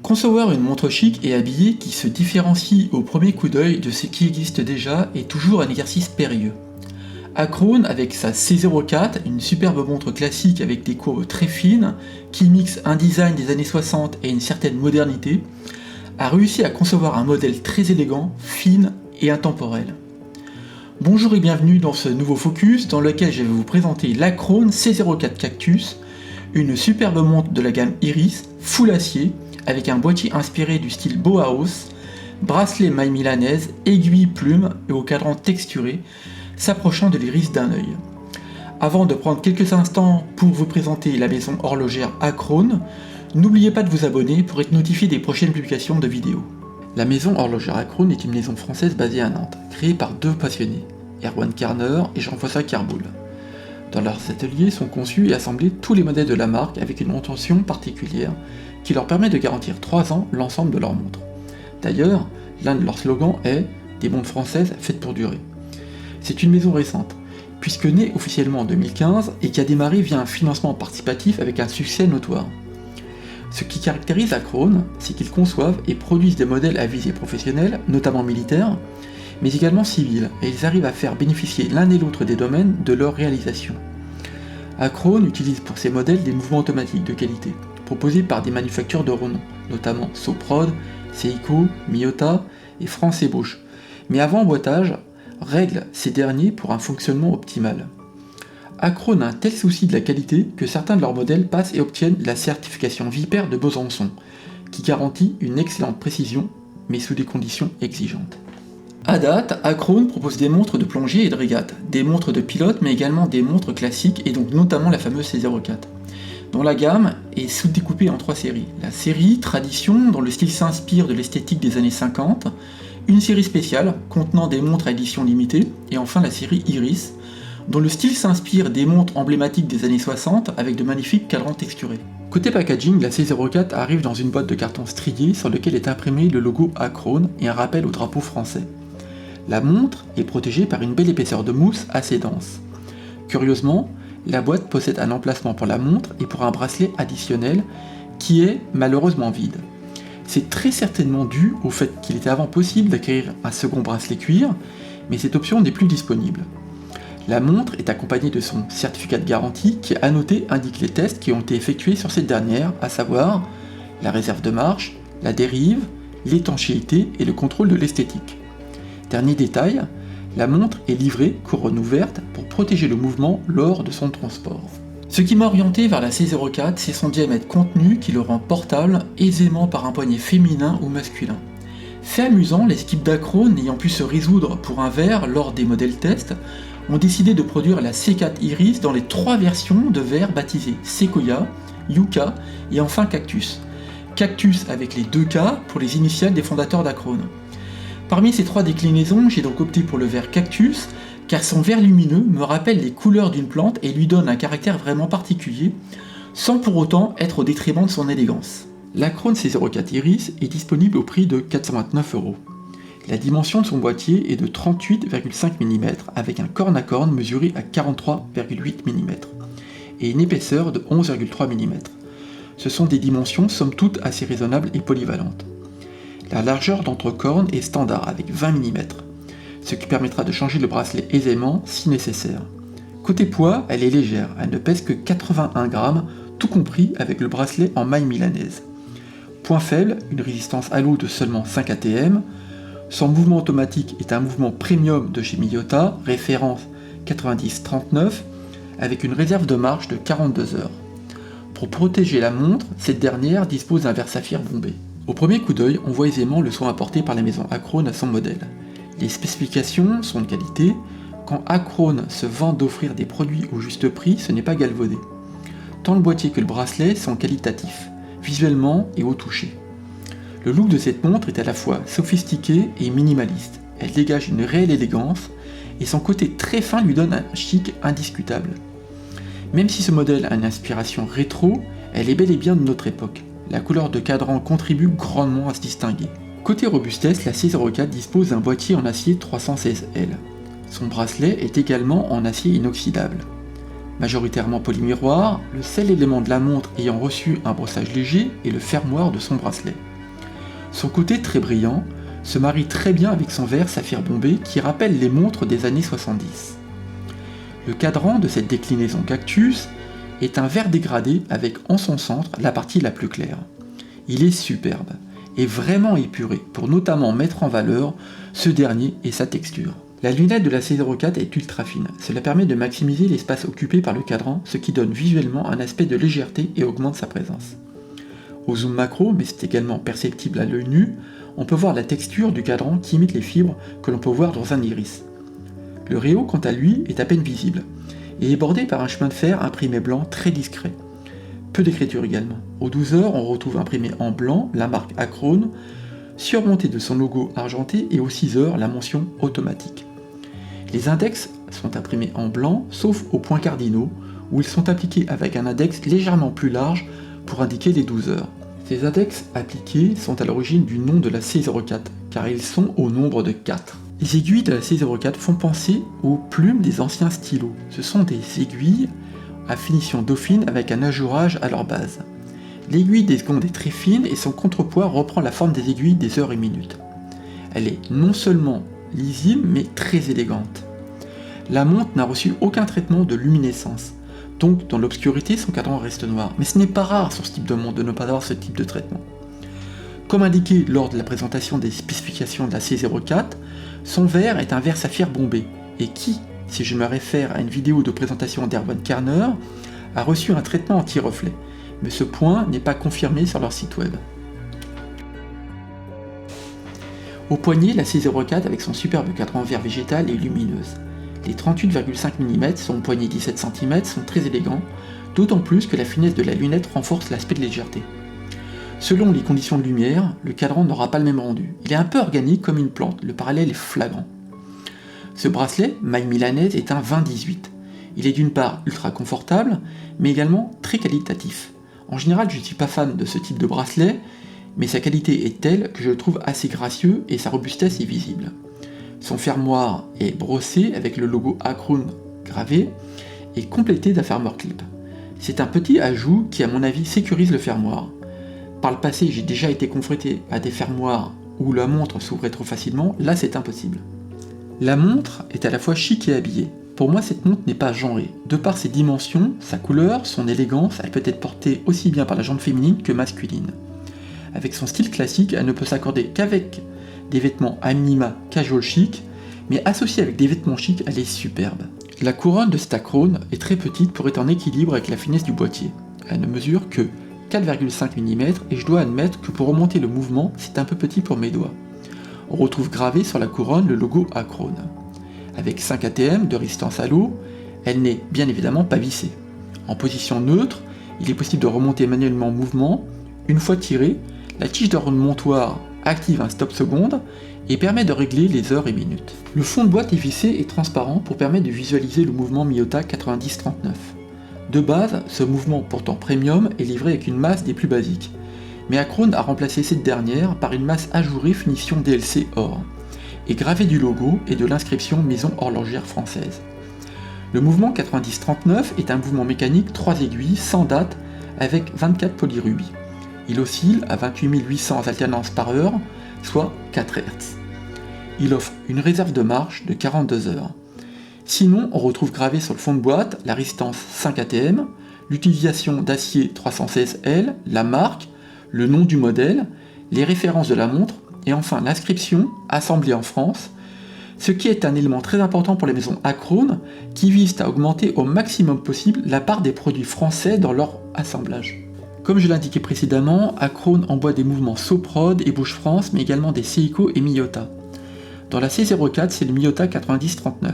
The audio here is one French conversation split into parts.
Concevoir une montre chic et habillée qui se différencie au premier coup d'œil de ce qui existe déjà est toujours un exercice périlleux. Acrone, avec sa C04, une superbe montre classique avec des courbes très fines, qui mixe un design des années 60 et une certaine modernité, a réussi à concevoir un modèle très élégant, fin et intemporel. Bonjour et bienvenue dans ce nouveau focus dans lequel je vais vous présenter l'Acrone C04 Cactus, une superbe montre de la gamme Iris, full acier, avec un boîtier inspiré du style Bauhaus, bracelet maille milanaise, aiguille plume et au cadran texturé, s'approchant de l'iris d'un œil. Avant de prendre quelques instants pour vous présenter la maison horlogère Acrone, n'oubliez pas de vous abonner pour être notifié des prochaines publications de vidéos. La maison horlogère Acrone est une maison française basée à Nantes, créée par deux passionnés, Erwan Kerner et Jean-François Kerboul. Dans leurs ateliers sont conçus et assemblés tous les modèles de la marque avec une intention particulière qui leur permet de garantir 3 ans l'ensemble de leurs montres. D'ailleurs, l'un de leurs slogans est « Des montres françaises faites pour durer ». C'est une maison récente, puisque née officiellement en 2015 et qui a démarré via un financement participatif avec un succès notoire. Ce qui caractérise Acrone, c'est qu'ils conçoivent et produisent des modèles à visée professionnelle, notamment militaire, mais également civile, et ils arrivent à faire bénéficier l'un et l'autre des domaines de leur réalisation. Acrone utilise pour ses modèles des mouvements automatiques de qualité, proposés par des manufactures de renom, notamment Soprod, Seiko, Miyota et France Ébauche, mais avant emboîtage, règle ces derniers pour un fonctionnement optimal. Acrone a un tel souci de la qualité que certains de leurs modèles passent et obtiennent la certification Vipère de Besançon, qui garantit une excellente précision, mais sous des conditions exigeantes. À date, Acrone propose des montres de plongée et de régate, des montres de pilote mais également des montres classiques et donc notamment la fameuse C04, dont la gamme est sous-découpée en 3 séries. La série Tradition, dont le style s'inspire de l'esthétique des années 50, une série spéciale contenant des montres à édition limitée, et enfin la série Iris, dont le style s'inspire des montres emblématiques des années 60 avec de magnifiques cadrans texturés. Côté packaging, la C04 arrive dans une boîte de carton strié sur lequel est imprimé le logo Acrone et un rappel au drapeau français. La montre est protégée par une belle épaisseur de mousse assez dense. Curieusement, la boîte possède un emplacement pour la montre et pour un bracelet additionnel qui est malheureusement vide. C'est très certainement dû au fait qu'il était avant possible d'acquérir un second bracelet cuir, mais cette option n'est plus disponible. La montre est accompagnée de son certificat de garantie qui, à noter, indique les tests qui ont été effectués sur cette dernière, à savoir la réserve de marche, la dérive, l'étanchéité et le contrôle de l'esthétique. Dernier détail, la montre est livrée couronne ouverte pour protéger le mouvement lors de son transport. Ce qui m'a orienté vers la C04, c'est son diamètre contenu qui le rend portable aisément par un poignet féminin ou masculin. Fait amusant, les équipes d'Acrone n'ayant pu se résoudre pour un verre lors des modèles tests, ont décidé de produire la C4 Iris dans les 3 versions de verre baptisées Sequoia, Yucca et enfin Cactus. Cactus avec les 2 K pour les initiales des fondateurs d'Acrone. Parmi ces 3 déclinaisons, j'ai donc opté pour le verre Cactus, car son vert lumineux me rappelle les couleurs d'une plante et lui donne un caractère vraiment particulier, sans pour autant être au détriment de son élégance. L'Acrone C04 Iris est disponible au prix de 429 €. La dimension de son boîtier est de 38,5 mm avec un corne à corne mesuré à 43,8 mm et une épaisseur de 11,3 mm. Ce sont des dimensions somme toute assez raisonnables et polyvalentes. La largeur d'entrecorne est standard avec 20 mm, ce qui permettra de changer le bracelet aisément si nécessaire. Côté poids, elle est légère, elle ne pèse que 81 grammes, tout compris avec le bracelet en maille milanaise. Point faible, une résistance à l'eau de seulement 5 atm. Son mouvement automatique est un mouvement premium de chez Miyota, référence 9039, avec une réserve de marche de 42 heures. Pour protéger la montre, cette dernière dispose d'un verre saphir bombé. Au premier coup d'œil, on voit aisément le soin apporté par la maison Acrone à son modèle. Les spécifications sont de qualité. Quand Acrone se vant d'offrir des produits au juste prix, ce n'est pas galvaudé. Tant le boîtier que le bracelet sont qualitatifs, visuellement et au toucher. Le look de cette montre est à la fois sophistiqué et minimaliste. Elle dégage une réelle élégance et son côté très fin lui donne un chic indiscutable. Même si ce modèle a une inspiration rétro, elle est bel et bien de notre époque. La couleur de cadran contribue grandement à se distinguer. Côté robustesse, la C04 dispose d'un boîtier en acier 316L. Son bracelet est également en acier inoxydable. Majoritairement polymiroir, le seul élément de la montre ayant reçu un brossage léger est le fermoir de son bracelet. Son côté très brillant se marie très bien avec son verre saphir bombé qui rappelle les montres des années 70. Le cadran de cette déclinaison Cactus est un vert dégradé avec en son centre la partie la plus claire. Il est superbe et vraiment épuré pour notamment mettre en valeur ce dernier et sa texture. La lunette de la C04 est ultra fine, cela permet de maximiser l'espace occupé par le cadran, ce qui donne visuellement un aspect de légèreté et augmente sa présence. Au zoom macro, mais c'est également perceptible à l'œil nu, on peut voir la texture du cadran qui imite les fibres que l'on peut voir dans un iris. Le réo, quant à lui, est à peine visible, et est bordé par un chemin de fer imprimé blanc très discret. Peu d'écriture également. Aux 12 heures, on retrouve imprimé en blanc la marque Acrone, surmontée de son logo argenté, et aux 6 heures, la mention automatique. Les index sont imprimés en blanc, sauf aux points cardinaux, où ils sont appliqués avec un index légèrement plus large pour indiquer les 12 heures. Ces index appliqués sont à l'origine du nom de la C04, car ils sont au nombre de 4. Les aiguilles de la C04 font penser aux plumes des anciens stylos. Ce sont des aiguilles à finition dauphine avec un ajourage à leur base. L'aiguille des secondes est très fine et son contrepoids reprend la forme des aiguilles des heures et minutes. Elle est non seulement lisible mais très élégante. La montre n'a reçu aucun traitement de luminescence, donc dans l'obscurité son cadran reste noir, mais ce n'est pas rare sur ce type de montre de ne pas avoir ce type de traitement. Comme indiqué lors de la présentation des spécifications de la C04, son verre est un verre saphir bombé, et qui, si je me réfère à une vidéo de présentation d'Erwan Kerner, a reçu un traitement anti-reflet, mais ce point n'est pas confirmé sur leur site web. Au poignet, la C04 avec son superbe cadran vert végétal est lumineuse. Les 38,5 mm, son poignet 17 cm, sont très élégants, d'autant plus que la finesse de la lunette renforce l'aspect de légèreté. Selon les conditions de lumière, le cadran n'aura pas le même rendu. Il est un peu organique comme une plante, le parallèle est flagrant. Ce bracelet, maille milanaise, est un 20-18. Il est d'une part ultra confortable, mais également très qualitatif. En général, je ne suis pas fan de ce type de bracelet, mais sa qualité est telle que je le trouve assez gracieux et sa robustesse est visible. Son fermoir est brossé avec le logo Acrone gravé et complété d'un fermoir clip. C'est un petit ajout qui à mon avis sécurise le fermoir. Par le passé, j'ai déjà été confronté à des fermoirs où la montre s'ouvrait trop facilement, là c'est impossible. La montre est à la fois chic et habillée. Pour moi, cette montre n'est pas genrée. De par ses dimensions, sa couleur, son élégance, elle peut être portée aussi bien par la jante féminine que masculine. Avec son style classique, elle ne peut s'accorder qu'avec des vêtements à minima casual chic, mais associée avec des vêtements chic, elle est superbe. La couronne de cette Acrone est très petite pour être en équilibre avec la finesse du boîtier. Elle ne mesure que 4,5 mm et je dois admettre que pour remonter le mouvement, c'est un peu petit pour mes doigts. On retrouve gravé sur la couronne le logo Acrone. Avec 5 ATM de résistance à l'eau, elle n'est bien évidemment pas vissée. En position neutre, il est possible de remonter manuellement le mouvement. Une fois tiré, la tige de montoir active un stop seconde et permet de régler les heures et minutes. Le fond de boîte est vissé et transparent pour permettre de visualiser le mouvement Miyota 90-39. De base, ce mouvement pourtant premium est livré avec une masse des plus basiques, mais Acrone a remplacé cette dernière par une masse ajourée finition DLC or, et gravée du logo et de l'inscription Maison horlogère française. Le mouvement 90-39 est un mouvement mécanique 3 aiguilles sans date avec 24 polyrubis. Il oscille à 28 800 alternances par heure, soit 4 Hz. Il offre une réserve de marche de 42 heures. Sinon, on retrouve gravé sur le fond de boîte la résistance 5 ATM, l'utilisation d'acier 316L, la marque, le nom du modèle, les références de la montre, et enfin l'inscription « Assemblée en France », ce qui est un élément très important pour les maisons Acrone qui visent à augmenter au maximum possible la part des produits français dans leur assemblage. Comme je l'indiquais précédemment, Acrone emploie des mouvements Soprod et Bouche France, mais également des Seiko et Miyota. Dans la C04, c'est le Miyota 90-39.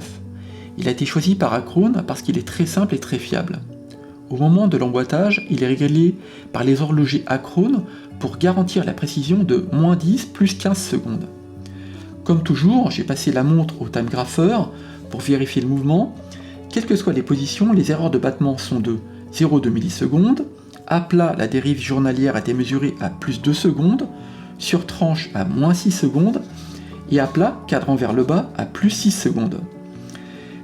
Il a été choisi par Acrone parce qu'il est très simple et très fiable. Au moment de l'emboîtage, il est réglé par les horlogers Acrone pour garantir la précision de -10 plus 15 secondes. Comme toujours, j'ai passé la montre au timegrapher pour vérifier le mouvement. Quelles que soient les positions, les erreurs de battement sont de 0,2 millisecondes. À plat, la dérive journalière a été mesurée à plus 2 secondes, sur tranche à -6 secondes, et à plat, cadran vers le bas, à plus 6 secondes.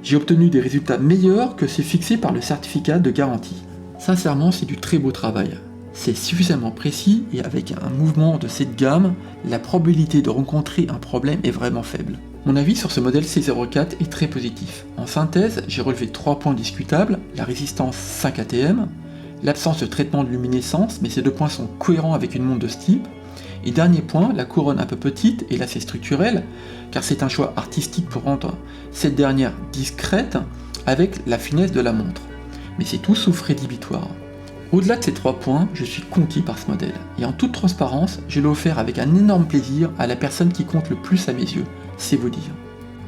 J'ai obtenu des résultats meilleurs que ceux fixés par le certificat de garantie. Sincèrement, c'est du très beau travail. C'est suffisamment précis et avec un mouvement de cette gamme, la probabilité de rencontrer un problème est vraiment faible. Mon avis sur ce modèle C04 est très positif. En synthèse, j'ai relevé 3 points discutables, la résistance 5 ATM, l'absence de traitement de luminescence, mais ces 2 points sont cohérents avec une montre de ce type, et dernier point, la couronne un peu petite, et là c'est structurel, car c'est un choix artistique pour rendre cette dernière discrète avec la finesse de la montre. Mais c'est tout sauf rédhibitoire. Au-delà de ces 3 points, je suis conquis par ce modèle, et en toute transparence, je l'ai offert avec un énorme plaisir à la personne qui compte le plus à mes yeux, c'est vous dire.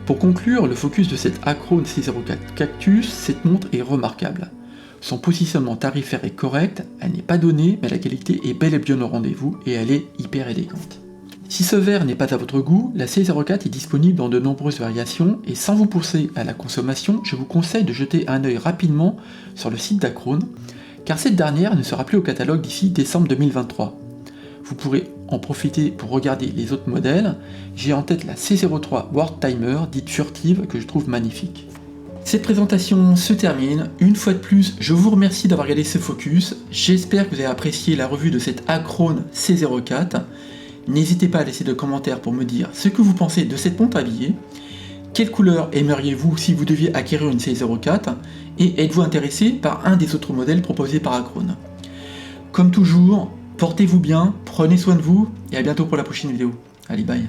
Pour conclure, le focus de cette Acrone C04 Cactus, cette montre est remarquable. Son positionnement tarifaire est correct, elle n'est pas donnée, mais la qualité est bel et bien au rendez-vous et elle est hyper élégante. Si ce verre n'est pas à votre goût, la C04 est disponible dans de nombreuses variations et sans vous pousser à la consommation, je vous conseille de jeter un œil rapidement sur le site d'Acrone, car cette dernière ne sera plus au catalogue d'ici décembre 2023. Vous pourrez en profiter pour regarder les autres modèles, j'ai en tête la C03 World Timer dite furtive que je trouve magnifique. Cette présentation se termine, une fois de plus je vous remercie d'avoir regardé ce focus, j'espère que vous avez apprécié la revue de cette Acrone C04, n'hésitez pas à laisser de commentaires pour me dire ce que vous pensez de cette montre habillée, quelle couleur aimeriez-vous si vous deviez acquérir une C04, et êtes-vous intéressé par un des autres modèles proposés par Acrone. Comme toujours, portez-vous bien, prenez soin de vous, et à bientôt pour la prochaine vidéo. Allez, bye.